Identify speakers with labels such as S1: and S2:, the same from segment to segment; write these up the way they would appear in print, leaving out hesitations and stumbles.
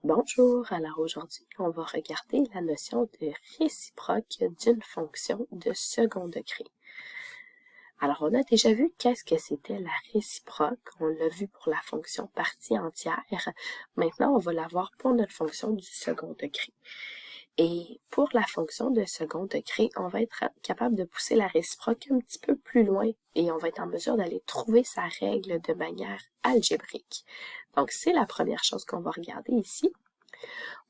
S1: Bonjour, alors aujourd'hui, on va regarder la notion de réciproque d'une fonction de second degré. Alors, on a déjà vu qu'est-ce que c'était la réciproque, on l'a vu pour la fonction partie entière. Maintenant, on va la voir pour notre fonction du second degré. Et pour la fonction de second degré, on va être capable de pousser la réciproque un petit peu plus loin et on va être en mesure d'aller trouver sa règle de manière algébrique. Donc, c'est la première chose qu'on va regarder ici.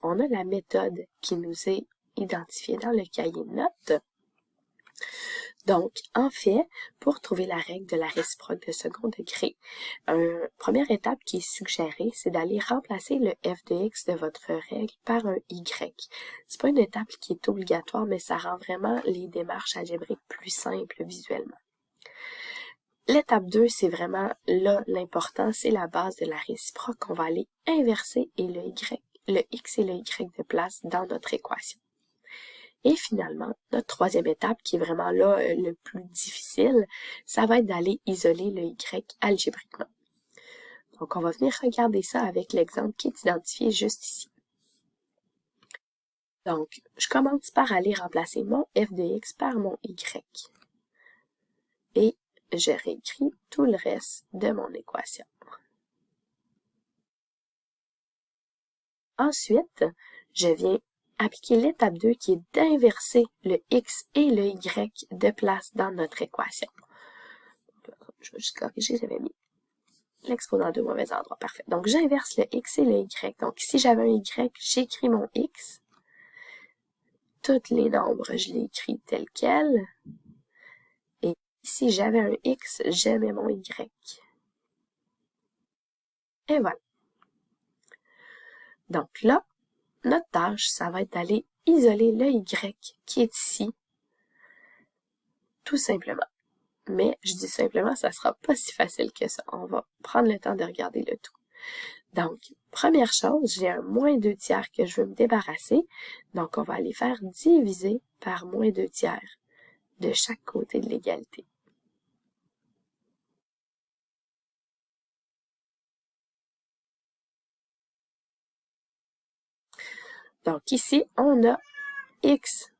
S1: On a la méthode qui nous est identifiée dans le cahier de notes. Donc, en fait, pour trouver la règle de la réciproque de second degré, une première étape qui est suggérée, c'est d'aller remplacer le f de x de votre règle par un y. C'est pas une étape qui est obligatoire, mais ça rend vraiment les démarches algébriques plus simples visuellement. L'étape 2, c'est vraiment là l'important, c'est la base de la réciproque. On va aller inverser et le x et le y de place dans notre équation. Et finalement, notre troisième étape, qui est vraiment là le plus difficile, ça va être d'aller isoler le y algébriquement. Donc, on va venir regarder ça avec l'exemple qui est identifié juste ici. Donc, je commence par aller remplacer mon f de x par mon y. Et je réécris tout le reste de mon équation. Ensuite, je viens appliquer l'étape 2 qui est d'inverser le x et le y de place dans notre équation. Je vais juste corriger, j'avais mis l'exposant de mauvais endroit. Parfait. Donc, j'inverse le x et le y. Donc, si j'avais un y, j'écris mon x. Tous les nombres, je les écris tels quels. Et si j'avais un x, je mets mon y. Et voilà. Donc là, notre tâche, ça va être d'aller isoler le y qui est ici, tout simplement. Mais je dis simplement, ça sera pas si facile que ça. On va prendre le temps de regarder le tout. Donc, première chose, j'ai un moins 2 tiers que je veux me débarrasser. Donc, on va aller faire diviser par moins 2 tiers de chaque côté de l'égalité. Donc, ici, on a x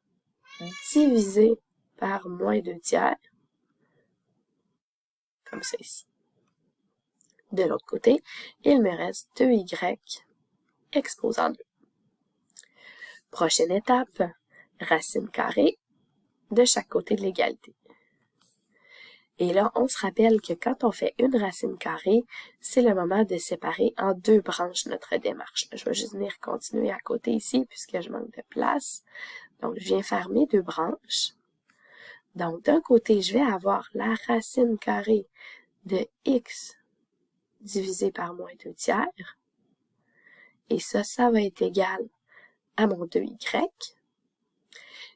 S1: divisé par moins 2 tiers, comme ça ici. De l'autre côté, il me reste 2y exposant 2. Prochaine étape, racine carrée de chaque côté de l'égalité. Et là, on se rappelle que quand on fait une racine carrée, c'est le moment de séparer en deux branches notre démarche. Je vais juste venir continuer à côté ici puisque je manque de place. Donc, je viens faire mes deux branches. Donc, d'un côté, je vais avoir la racine carrée de x divisé par moins 2 tiers. Et ça va être égal à mon 2y.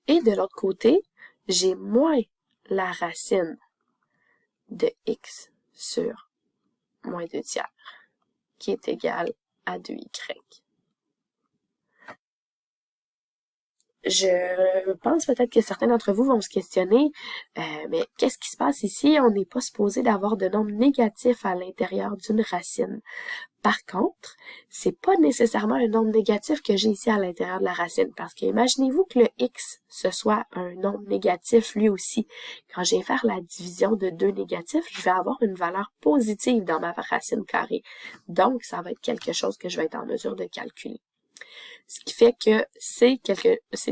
S1: Et de l'autre côté, j'ai moins la racine de x sur moins 2 tiers, qui est égal à 2y. Je pense peut-être que certains d'entre vous vont se questionner, mais qu'est-ce qui se passe ici? On n'est pas supposé d'avoir de nombres négatifs à l'intérieur d'une racine. Par contre, c'est pas nécessairement un nombre négatif que j'ai ici à l'intérieur de la racine, parce que imaginez-vous que le x, ce soit un nombre négatif lui aussi. Quand je vais faire la division de deux négatifs, je vais avoir une valeur positive dans ma racine carrée. Donc, ça va être quelque chose que je vais être en mesure de calculer. Ce qui fait que c'est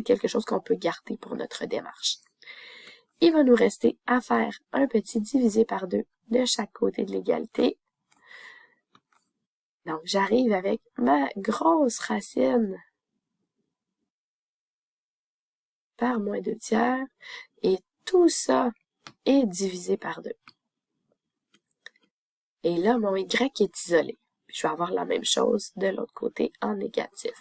S1: quelque chose qu'on peut garder pour notre démarche. Il va nous rester à faire un petit divisé par 2 de chaque côté de l'égalité. Donc, j'arrive avec ma grosse racine par moins 2 tiers et tout ça est divisé par 2. Et là, mon y est isolé. Puis, je vais avoir la même chose de l'autre côté en négatif.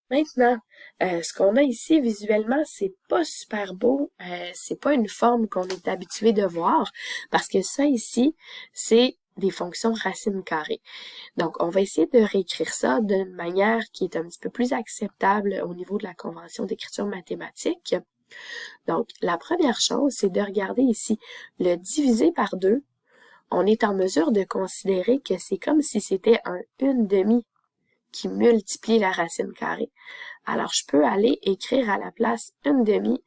S1: Maintenant, ce qu'on a ici visuellement, c'est pas super beau, c'est pas une forme qu'on est habitué de voir, parce que ça ici, c'est des fonctions racines carrées. Donc, on va essayer de réécrire ça d'une manière qui est un petit peu plus acceptable au niveau de la convention d'écriture mathématique. Donc, la première chose, c'est de regarder ici. Le diviser par 2, on est en mesure de considérer que c'est comme si c'était un 1/2 qui multiplie la racine carrée. Alors, je peux aller écrire à la place 1/2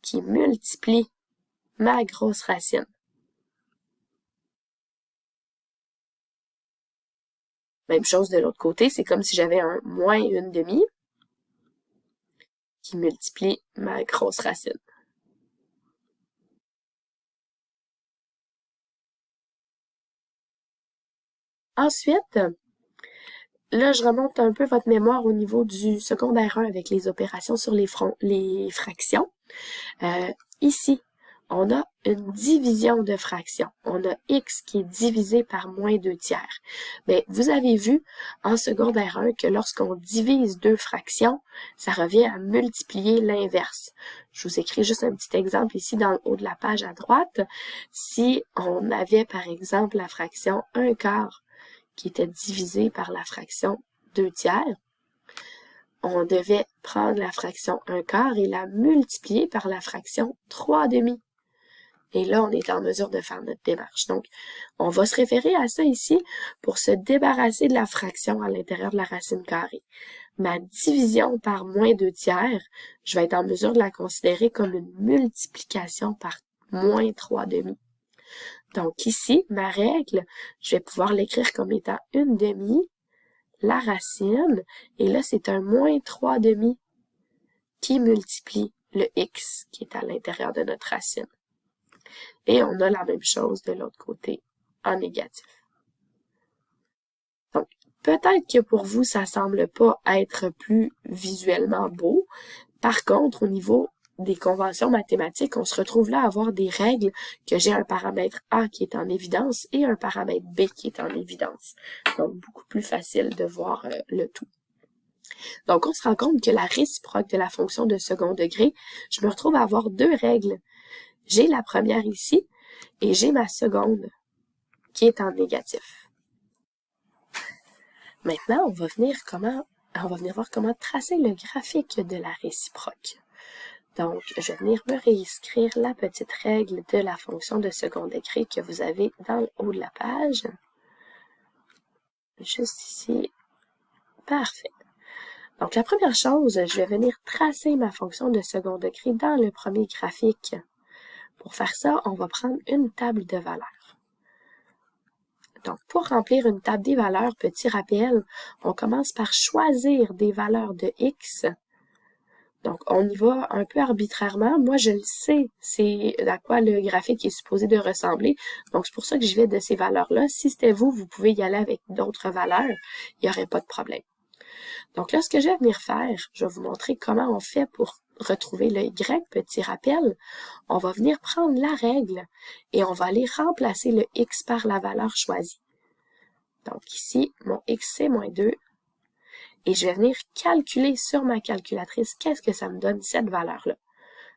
S1: qui multiplie ma grosse racine. Même chose de l'autre côté, c'est comme si j'avais un moins 1/2 qui multiplie ma grosse racine. Ensuite, là, je remonte un peu votre mémoire au niveau du secondaire 1 avec les opérations sur les fractions. Ici, on a une division de fractions. On a x qui est divisé par moins 2/3. Mais vous avez vu en secondaire 1 que lorsqu'on divise deux fractions, ça revient à multiplier l'inverse. Je vous écris juste un petit exemple ici dans le haut de la page à droite. Si on avait par exemple la fraction 1/4 qui était divisée par la fraction 2/3, on devait prendre la fraction 1/4 et la multiplier par la fraction 3/2. Et là, on est en mesure de faire notre démarche. Donc, on va se référer à ça ici pour se débarrasser de la fraction à l'intérieur de la racine carrée. Ma division par moins 2/3, je vais être en mesure de la considérer comme une multiplication par moins 3/2. Donc ici, ma règle, je vais pouvoir l'écrire comme étant 1/2, la racine, et là, c'est un moins 3/2 qui multiplie le x qui est à l'intérieur de notre racine. Et on a la même chose de l'autre côté, en négatif. Donc, peut-être que pour vous, ça semble pas être plus visuellement beau. Par contre, au niveau des conventions mathématiques, on se retrouve là à avoir des règles que j'ai un paramètre A qui est en évidence et un paramètre B qui est en évidence. Donc, beaucoup plus facile de voir le tout. Donc, on se rend compte que la réciproque de la fonction de second degré, je me retrouve à avoir deux règles. J'ai la première ici et j'ai ma seconde qui est en négatif. Maintenant, on va venir voir comment tracer le graphique de la réciproque. Donc, je vais venir me réécrire la petite règle de la fonction de second degré que vous avez dans le haut de la page. Juste ici. Parfait. Donc, la première chose, je vais venir tracer ma fonction de second degré dans le premier graphique. Pour faire ça, on va prendre une table de valeurs. Donc, pour remplir une table des valeurs, petit rappel, on commence par choisir des valeurs de x. Donc, on y va un peu arbitrairement. Moi, je le sais, c'est à quoi le graphique est supposé de ressembler. Donc, c'est pour ça que je vais de ces valeurs-là. Si c'était vous, vous pouvez y aller avec d'autres valeurs. Il n'y aurait pas de problème. Donc là, ce que je vais venir faire, je vais vous montrer comment on fait pour retrouver le y. Petit rappel, on va venir prendre la règle et on va aller remplacer le x par la valeur choisie. Donc ici, mon x, c'est moins 2. Et je vais venir calculer sur ma calculatrice qu'est-ce que ça me donne cette valeur-là.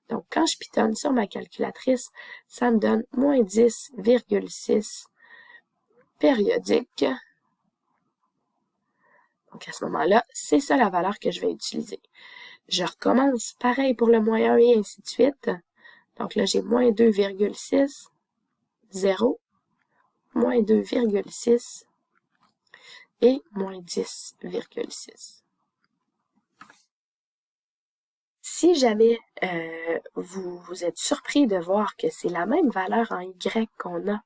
S1: Donc, quand je pitonne sur ma calculatrice, ça me donne moins 10,6 périodique. Donc, à ce moment-là, c'est ça la valeur que je vais utiliser. Je recommence pareil pour le moins 1 et ainsi de suite. Donc là, j'ai moins 2,6, 0, moins 2,6 et moins 10,6. Si jamais vous êtes surpris de voir que c'est la même valeur en y qu'on a,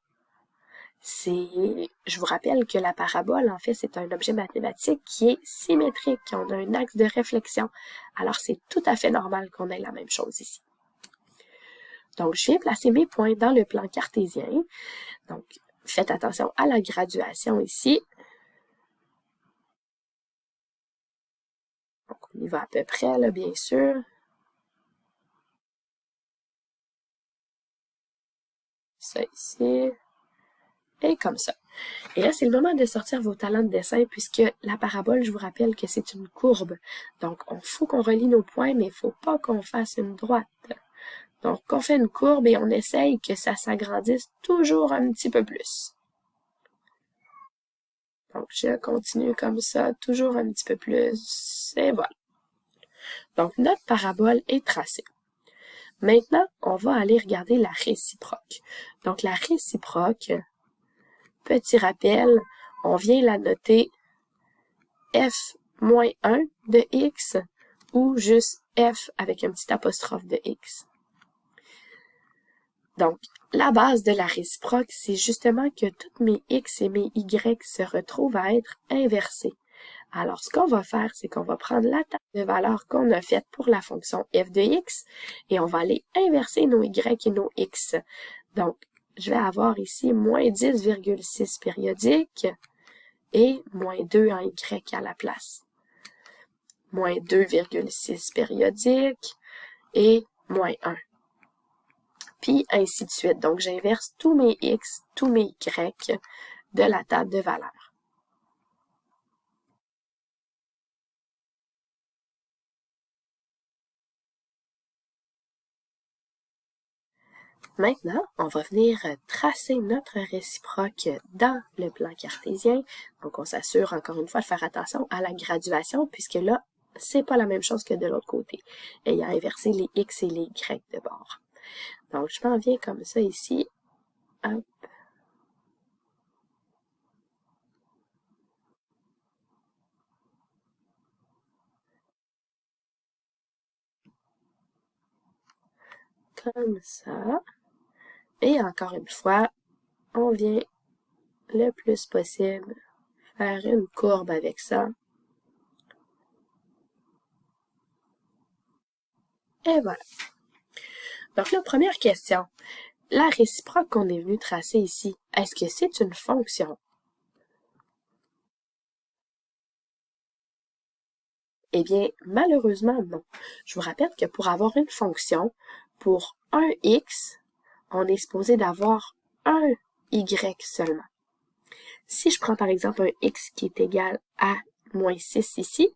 S1: je vous rappelle que la parabole, en fait, c'est un objet mathématique qui est symétrique. On a un axe de réflexion. Alors, c'est tout à fait normal qu'on ait la même chose ici. Donc, je viens placer mes points dans le plan cartésien. Donc, faites attention à la graduation ici. Donc, on y va à peu près, là, bien sûr. Ça ici. Et comme ça. Et là, c'est le moment de sortir vos talents de dessin puisque la parabole, je vous rappelle que c'est une courbe. Donc, il faut qu'on relie nos points, mais il ne faut pas qu'on fasse une droite. Donc, on fait une courbe et on essaye que ça s'agrandisse toujours un petit peu plus. Donc, je continue comme ça, toujours un petit peu plus. Et voilà. Donc, notre parabole est tracée. Maintenant, on va aller regarder la réciproque. Donc, la réciproque, petit rappel, on vient la noter f moins 1 de x ou juste f avec un petit apostrophe de x. Donc, la base de la réciproque, c'est justement que toutes mes x et mes y se retrouvent à être inversées. Alors, ce qu'on va faire, c'est qu'on va prendre la table de valeurs qu'on a faite pour la fonction f de x et on va aller inverser nos y et nos x. Donc, je vais avoir ici moins 10,6 périodique et moins 2 en y à la place. Moins 2,6 périodique et moins 1. Puis ainsi de suite. Donc, j'inverse tous mes x, tous mes y de la table de valeurs. Maintenant, on va venir tracer notre réciproque dans le plan cartésien. Donc, on s'assure encore une fois de faire attention à la graduation puisque là, c'est pas la même chose que de l'autre côté, ayant inversé les x et les y de bord. Donc, je m'en viens comme ça ici. Hop. Comme ça. Et encore une fois, on vient le plus possible faire une courbe avec ça. Et voilà. Donc la première question, la réciproque qu'on est venu tracer ici, est-ce que c'est une fonction? Eh bien, malheureusement, non. Je vous rappelle que pour avoir une fonction, pour un x, on est supposé d'avoir un y seulement. Si je prends par exemple un x qui est égal à moins 6 ici,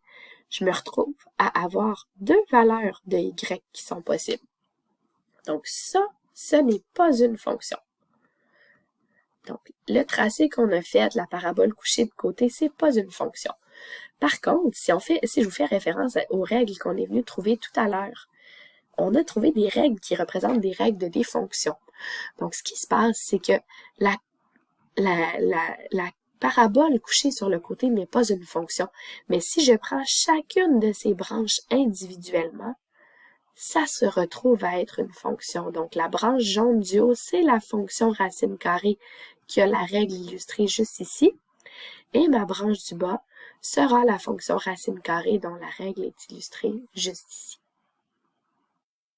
S1: je me retrouve à avoir deux valeurs de y qui sont possibles. Donc ça, ce n'est pas une fonction. Donc, le tracé qu'on a fait de la parabole couchée de côté, c'est pas une fonction. Par contre, si je vous fais référence aux règles qu'on est venu trouver tout à l'heure, on a trouvé des règles qui représentent des règles de des fonctions. Donc, ce qui se passe, c'est que la parabole couchée sur le côté n'est pas une fonction. Mais si je prends chacune de ces branches individuellement, ça se retrouve à être une fonction. Donc, la branche jaune du haut, c'est la fonction racine carrée qui a la règle illustrée juste ici. Et ma branche du bas sera la fonction racine carrée dont la règle est illustrée juste ici.